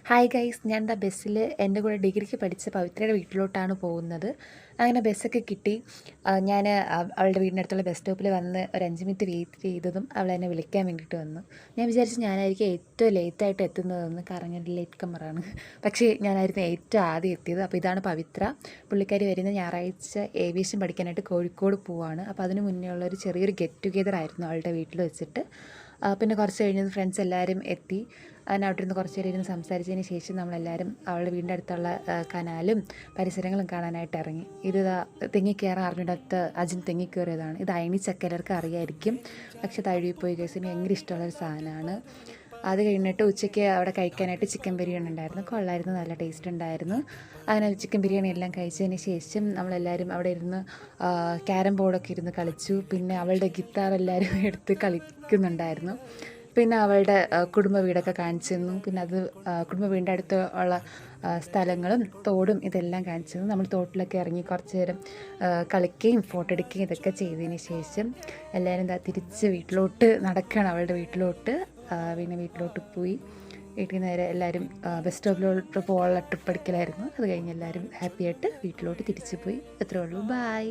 Hi guys, ഞാൻ ദാ ബസ്സിൽ എൻ്റെ കൂടെ ഡിഗ്രിക്ക് പഠിച്ച പവിത്രയുടെ വീട്ടിലോട്ടാണ് പോകുന്നത്. അങ്ങനെ ബസ്സൊക്കെ കിട്ടി. ഞാൻ അവളുടെ വീടിൻ്റെ അടുത്തുള്ള ബസ് സ്റ്റോപ്പിൽ വന്ന് ഒരു 5 മിനിറ്റ് വെയിറ്റ് ചെയ്തതും അവൾ എന്നെ വിളിക്കാൻ വേണ്ടിയിട്ട് വന്നു. ഞാൻ വിചാരിച്ചു ഞാനായിരിക്കും ഏറ്റവും ലേറ്റായിട്ട് എത്തുന്നതെന്ന്, കാരണം ഞാൻ ലേറ്റ് കമ്മറാണ്. പക്ഷേ ഞാനായിരുന്നു ഏറ്റവും ആദ്യം എത്തിയത്. അപ്പോൾ ഇതാണ് പവിത്ര. പുള്ളിക്കാരി വരുന്ന ഞായറാഴ്ച ഏവിയേഷൻ പഠിക്കാനായിട്ട് കോഴിക്കോട് പോവാണ്. അപ്പോൾ അതിന് മുന്നേ ഉള്ളൊരു ചെറിയൊരു ഗെറ്റ് ടുഗെദർ ആയിരുന്നു അവളുടെ വീട്ടിൽ വെച്ചിട്ട്. പിന്നെ കുറച്ച് കഴിഞ്ഞത് ഫ്രണ്ട്സ് എല്ലാവരും എത്തി. അവിടെ ഇരുന്ന് കുറച്ച് നേരം ഇരുന്ന് സംസാരിച്ചതിന് ശേഷം നമ്മളെല്ലാവരും അവളുടെ വീടിൻ്റെ അടുത്തുള്ള കനാലും പരിസരങ്ങളും കാണാനായിട്ട് ഇറങ്ങി. ഇത് തെങ്ങിക്കയറാൻ അറിഞ്ഞിടത്ത് അജിൻ തെങ്ങിക്കയറിയതാണ്. ഇത് അയണിച്ചക്ക എല്ലാവർക്കും അറിയായിരിക്കും, പക്ഷെ തഴുകി പോയി കേസിന് ഭയങ്കര ഇഷ്ടമുള്ളൊരു സാധനമാണ്. അത് കഴിഞ്ഞിട്ട് ഉച്ചയ്ക്ക് അവിടെ കഴിക്കാനായിട്ട് ചിക്കൻ ബിരിയാണി ഉണ്ടായിരുന്നു. കൊള്ളായിരുന്നു, നല്ല ടേസ്റ്റ് ഉണ്ടായിരുന്നു. അങ്ങനെ ചിക്കൻ ബിരിയാണി എല്ലാം കഴിച്ചതിന് ശേഷം നമ്മളെല്ലാവരും അവിടെ ഇരുന്ന് ക്യാരം ബോർഡൊക്കെ ഇരുന്ന് കളിച്ചു. പിന്നെ അവളുടെ ഗിത്താർ എല്ലാവരും എടുത്ത് കളിക്കുന്നുണ്ടായിരുന്നു. പിന്നെ അവളുടെ കുടുംബ വീടൊക്കെ കാണിച്ചു തന്നു. പിന്നെ അത് കുടുംബ വീടിൻ്റെ അടുത്ത് ഉള്ള സ്ഥലങ്ങളും തോടും ഇതെല്ലാം കാണിച്ചു തന്നു. നമ്മൾ തോട്ടിലൊക്കെ ഇറങ്ങി കുറച്ച് നേരം കളിക്കുകയും ഫോട്ടോ എടുക്കുകയും ഇതൊക്കെ ചെയ്തതിന് ശേഷം എല്ലാവരും തിരിച്ച് വീട്ടിലോട്ട് നടക്കുകയാണ്, അവളുടെ വീട്ടിലോട്ട്. പിന്നെ വീട്ടിലോട്ട് പോയി. വീട്ടിൽ നിന്ന് നേരെ എല്ലാവരും ബസ് സ്റ്റോപ്പിലോട്ട് പോകാനുള്ള ട്രിപ്പ് അടിക്കലായിരുന്നു. അത് കഴിഞ്ഞ് എല്ലാവരും ഹാപ്പിയായിട്ട് വീട്ടിലോട്ട് തിരിച്ചു പോയി. അത്രേ ഉള്ളൂ. ബായ്.